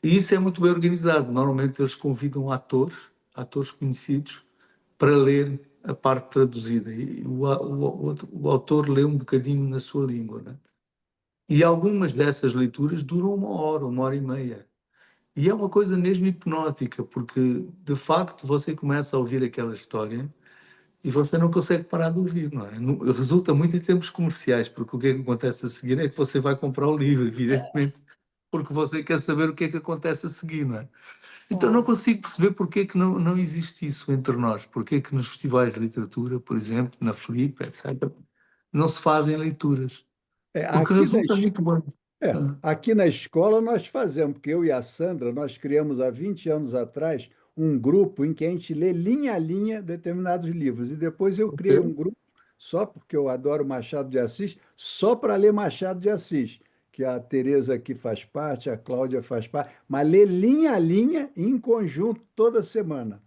E isso é muito bem organizado. Normalmente eles convidam atores conhecidos, para ler a parte traduzida. E o autor lê um bocadinho na sua língua, né? E algumas dessas leituras duram 1 hora, 1 hora e meia. E é uma coisa mesmo hipnótica, porque de facto você começa a ouvir aquela história e você não consegue parar de ouvir, não é? Resulta muito em termos comerciais, porque o que é que acontece a seguir é que você vai comprar o livro, evidentemente, porque você quer saber o que é que acontece a seguir, não é? Então não Claro. consigo perceber porque é que não existe isso entre nós, porque é que nos festivais de literatura, por exemplo, na Flip, etc., não se fazem leituras, É, porque aqui na, resulta muito bem. Ah, Aqui na escola nós fazemos, porque eu e a Sandra, nós criamos há 20 anos atrás um grupo em que a gente lê linha a linha determinados livros. E depois eu criei um ok. grupo, só porque eu adoro Machado de Assis, só para ler Machado de Assis, que a Tereza aqui faz parte, a Cláudia faz parte, mas lê linha a linha em conjunto toda semana,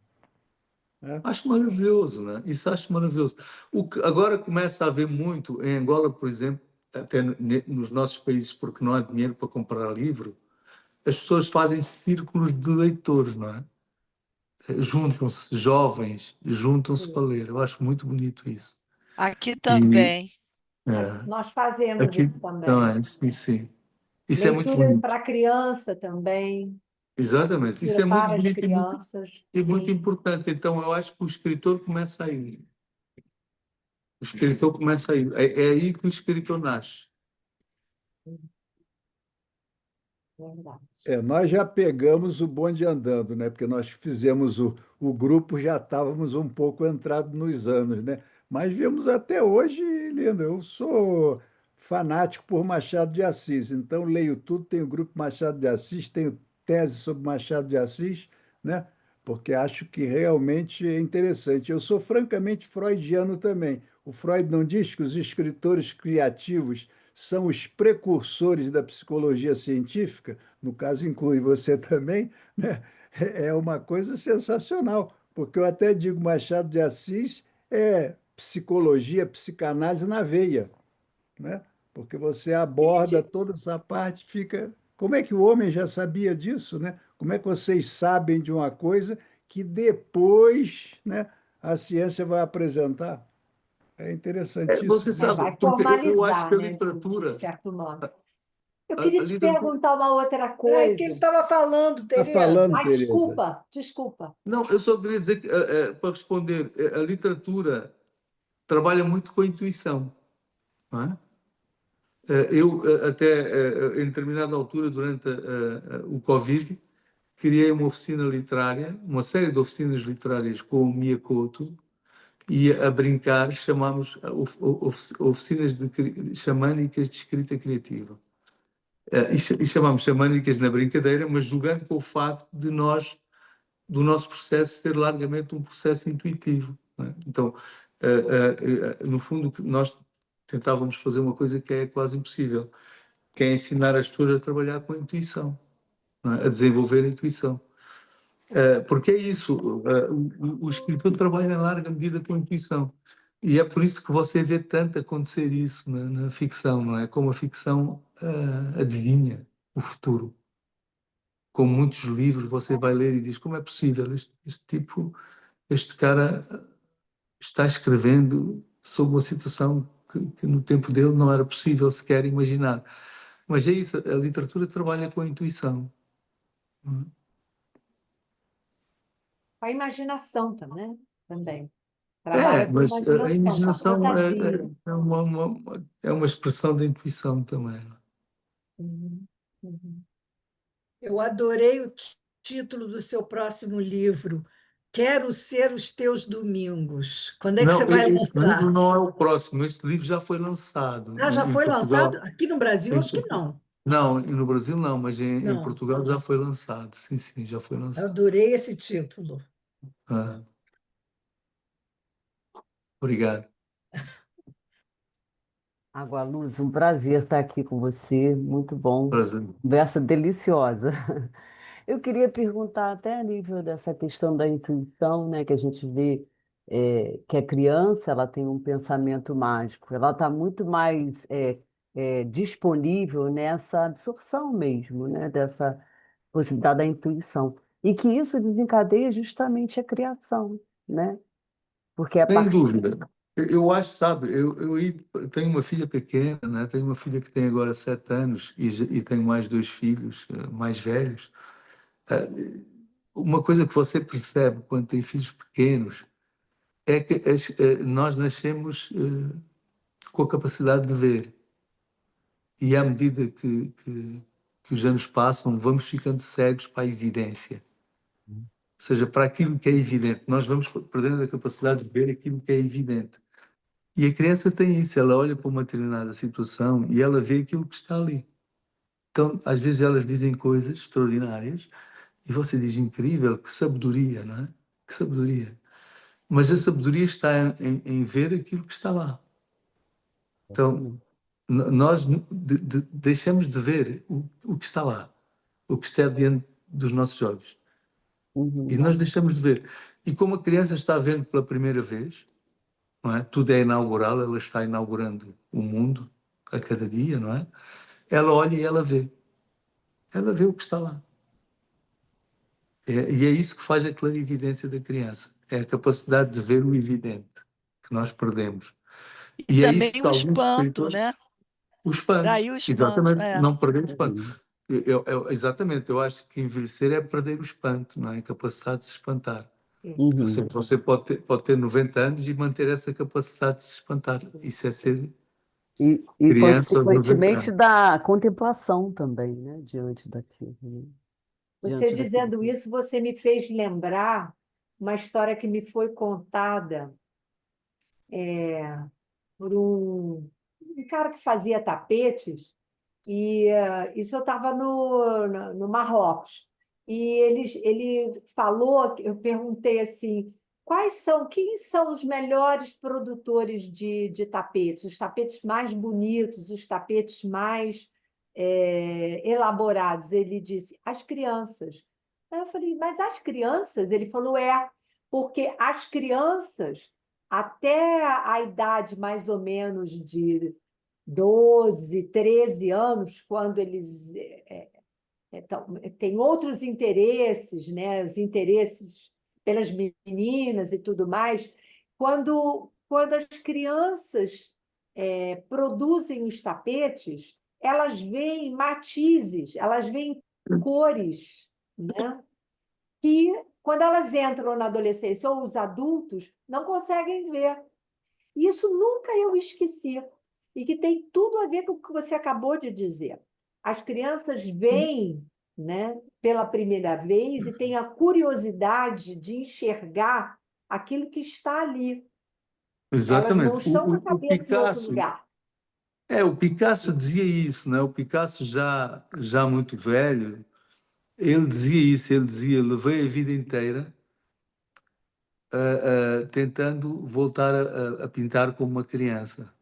né? Acho maravilhoso, né? Isso acho maravilhoso. O que agora começa a haver muito, em Angola, por exemplo, até nos nossos países, porque não há dinheiro para comprar livro, as pessoas fazem círculos de leitores, não é? Juntam-se, jovens, juntam-se para ler. Eu acho muito bonito isso. Aqui E também. Nós fazemos aqui isso também. também, sim, sim. Isso é muito Leitura bonito. para criança também, Exatamente. Isso leitura é muito para as bonito crianças, e muito sim, importante. Então, eu acho que o escritor começa aí. O escritor começa aí. É aí que o escritor nasce. verdade. Nós já pegamos o bonde andando, né? Porque nós fizemos o grupo, já estávamos um pouco entrados nos anos, né? Mas vimos até hoje, lindo. Eu sou fanático por Machado de Assis, então leio tudo, tenho o grupo Machado de Assis, tenho tese sobre Machado de Assis, né? Porque acho que realmente é interessante. Eu sou francamente freudiano também. O Freud não diz que os escritores criativos são os precursores da psicologia científica, no caso inclui você também, né? É uma coisa sensacional, porque eu até digo Machado de Assis é psicologia, psicanálise na veia, né? Porque você aborda Gente, toda essa parte, fica. Como é que o homem já sabia disso, né? Como é que vocês sabem de uma coisa que depois, né, a ciência vai apresentar? É Você interessantíssimo sabe, vai porque eu acho que formalizar, a né, de literatura, certo modo. Eu a queria te literatura. perguntar uma outra É que ele coisa. estava falando, Está falando, Tereza. Ai, Tereza? desculpa, desculpa. Não, eu só queria dizer que, para responder, a literatura trabalha muito com a intuição, não é? Eu, até em determinada altura, durante o Covid, criei uma oficina literária, uma série de oficinas literárias com o Mia Couto, e a brincar chamámos oficinas xamânicas de escrita criativa. E chamámos xamânicas na brincadeira, mas jogando com o facto de do nosso processo ser largamente um processo intuitivo, não é? Então, no fundo, nós tentávamos fazer uma coisa que é quase impossível, que é ensinar as pessoas a trabalhar com a intuição, não é? A desenvolver a intuição. Porque é isso, o escritor trabalha em larga medida com a intuição. E é por isso que você vê tanto acontecer isso na ficção, não é? Como a ficção adivinha o futuro. Com muitos livros você vai ler e diz como é possível este tipo, este cara está escrevendo sobre uma situação que no tempo dele não era possível sequer imaginar. Mas é isso, a literatura trabalha com a intuição. Não é? A imaginação também, também. É, Trabalha com mas a imaginação, com a imaginação fantasia. é uma expressão da intuição também. Não é? Uhum, uhum. Eu adorei o título do seu próximo livro. Quero ser os teus domingos. Quando é que você Não, vai este livro lançar? não é o próximo, este livro já foi lançado Ah, já em foi lançado? Portugal. Aqui no Brasil, Em acho que Portu- não. Não, e no Brasil não, mas em Não. Portugal já foi lançado. Sim, sim, já foi Eu lançado. adorei esse título. Ah, obrigado. Água Luz, um prazer estar aqui com você, muito bom, Prazer. conversa deliciosa. Eu queria perguntar até a nível dessa questão da intuição, né, que a gente vê que a criança ela tem um pensamento mágico, ela está muito mais disponível nessa absorção mesmo, né, dessa possibilidade da intuição, e que isso desencadeia justamente a criação, né, porque a Sem partir... dúvida. Eu acho, sabe, tenho uma filha pequena, né? Tenho uma filha que tem agora 7 anos e tenho mais dois filhos mais velhos. Uma coisa que você percebe quando tem filhos pequenos é que nós nascemos com a capacidade de ver e à medida que os anos passam, vamos ficando cegos para a evidência. Ou seja, para aquilo que é evidente. Nós vamos perdendo a capacidade de ver aquilo que é evidente. E a criança tem isso, ela olha para uma determinada situação e ela vê aquilo que está ali. Então, às vezes elas dizem coisas extraordinárias e você diz, incrível, que sabedoria, não é? Que sabedoria. Mas a sabedoria está em ver aquilo que está lá. Então, nós deixamos de ver o que está lá, o que está diante dos nossos olhos. E Uhum, nós deixamos de ver. E como a criança está vendo pela primeira vez, não é? Tudo é inaugural, ela está inaugurando o mundo a cada dia, não é? Ela olha e ela vê o que está lá. E é isso que faz a clarividência da criança, é a capacidade de ver o evidente que nós perdemos. E E é também isso que o alguns espanto, escritores, né? o espanto, Daí o espanto, exatamente, é. não perder o espanto. uhum, Exatamente, eu acho que envelhecer é perder o espanto, não é? A capacidade de se espantar. uhum. Você pode ter 90 anos e manter essa capacidade de se espantar. Isso é ser E, criança aos 90 consequentemente, anos. da contemplação também, né? Diante daquilo, né? Você Diante daquilo. dizendo isso, você me fez lembrar uma história que me foi contada por um um cara que fazia tapetes, e isso eu estava no Marrocos. E ele falou, eu perguntei assim, quem são os melhores produtores de tapetes? Os tapetes mais bonitos, os tapetes mais elaborados? Ele disse, as crianças. Aí eu falei, mas as crianças? Ele falou, porque as crianças, até a idade mais ou menos de 12, 13 anos, quando eles têm outros interesses, né? Os interesses pelas meninas e tudo mais, quando as crianças produzem os tapetes, elas veem matizes, elas veem cores, né? Que, quando elas entram na adolescência ou os adultos, não conseguem ver. Isso nunca eu esqueci. E que tem tudo a ver com o que você acabou de dizer. As crianças veem, né, pela primeira vez e têm a curiosidade de enxergar aquilo que está ali. Elas não Exatamente. estão com a O cabeça em outro Picasso, lugar. o Picasso dizia isso, né? O Picasso já muito velho, ele dizia isso, ele dizia, levei a vida inteira tentando voltar a pintar como uma criança.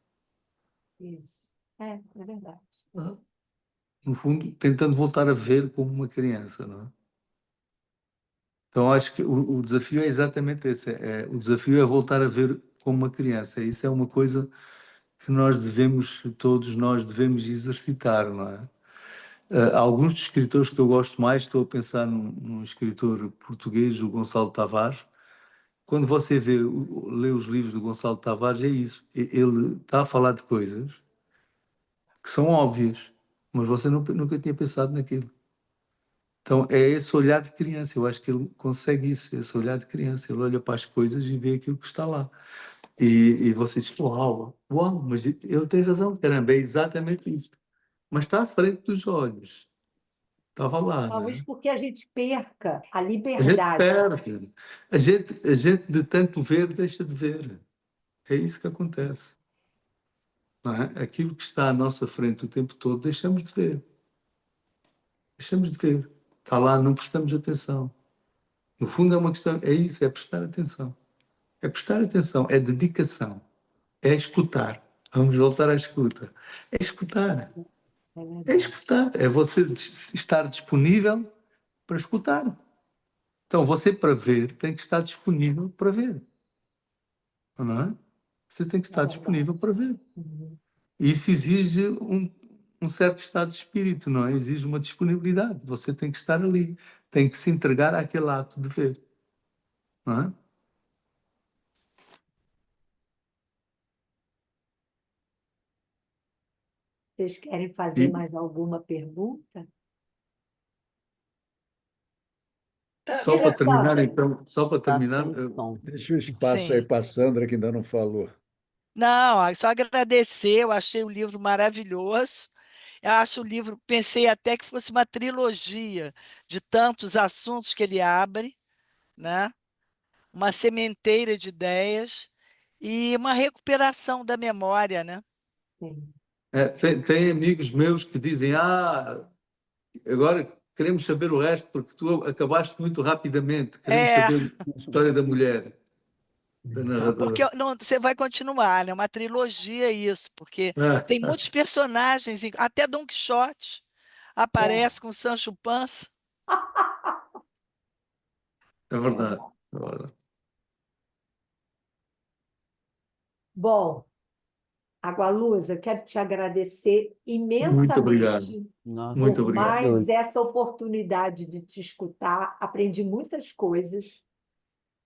Isso. É verdade. No fundo, tentando voltar a ver como uma criança, não é? Então, acho que o desafio é exatamente esse. O desafio é voltar a ver como uma criança. Isso é uma coisa que todos nós devemos exercitar, não é? Alguns dos escritores que eu gosto mais, estou a pensar num escritor português, o Gonçalo Tavares. Quando você lê os livros do Gonçalo Tavares, é isso. Ele está a falar de coisas que são óbvias, mas você nunca tinha pensado naquilo. Então, é esse olhar de criança. Eu acho que ele consegue isso, esse olhar de criança. Ele olha para as coisas e vê aquilo que está lá. E você diz, uau, mas ele tem razão, caramba, é exatamente isso. Mas está à frente dos olhos. Estava lá, Talvez né? porque a gente perca a A gente liberdade. perde. A gente de tanto ver, deixa de ver. É isso que acontece. Não é? Aquilo que está à nossa frente o tempo todo, deixamos de ver. Deixamos de ver. Está lá, não prestamos atenção. No fundo, é uma questão, é isso, é prestar atenção. É prestar atenção, é dedicação, é escutar. Vamos voltar à escuta. É escutar. É É verdade. escutar. É você estar disponível para escutar. Então, você, para ver, tem que estar disponível para ver. Não é? Você tem que É estar verdade. disponível para ver. Uhum. E isso exige um certo estado de espírito, não é? Exige uma disponibilidade. Você tem que estar ali, tem que se entregar àquele ato de ver, não é? Vocês querem fazer E mais alguma pergunta? só para terminar, Sandra, então, só para Tá terminar, sem som. Deixa o espaço aí Sim. para a Sandra, que ainda não falou. Não, só agradecer, eu achei o livro maravilhoso. Eu acho o livro, pensei até que fosse uma trilogia de tantos assuntos que ele abre, né? Uma sementeira de ideias e uma recuperação da memória, né? sim. tem amigos meus que dizem, agora queremos saber o resto porque tu acabaste muito rapidamente, queremos É, saber a história da mulher, da porque narradora. não, você vai continuar, né? Uma trilogia isso, porque tem Ah, muitos personagens, até Dom Quixote É, aparece com Sancho Panza. é é verdade, verdade. é verdade. Bom, Agualusa, quero te agradecer Muito obrigado, imensamente Nossa, muito por obrigado. mais maravilhoso. essa oportunidade de te escutar. Aprendi muitas coisas.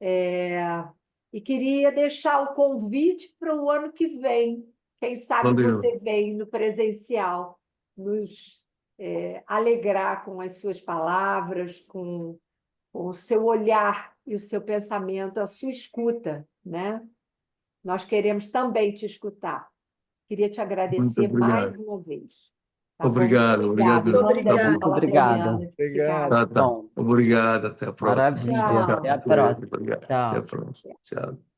E queria deixar o convite para o ano que vem. Quem sabe Valeu. você vem no presencial nos alegrar com as suas palavras, com o seu olhar e o seu pensamento, a sua escuta, né? Nós queremos também te escutar. Queria te Muito agradecer mais obrigado. uma vez. Tá bom? Muito Obrigado, obrigado obrigada. Em Muito mesmo. nome da Tá obrigada. Muito Escola obrigada. Adriana de Obrigado. Tá, Psicanálise. tá. Bom, Obrigado, até a próxima. maravilha. Tchau, Até a Tchau. próxima. obrigado. Até a Tchau. próxima. Tchau.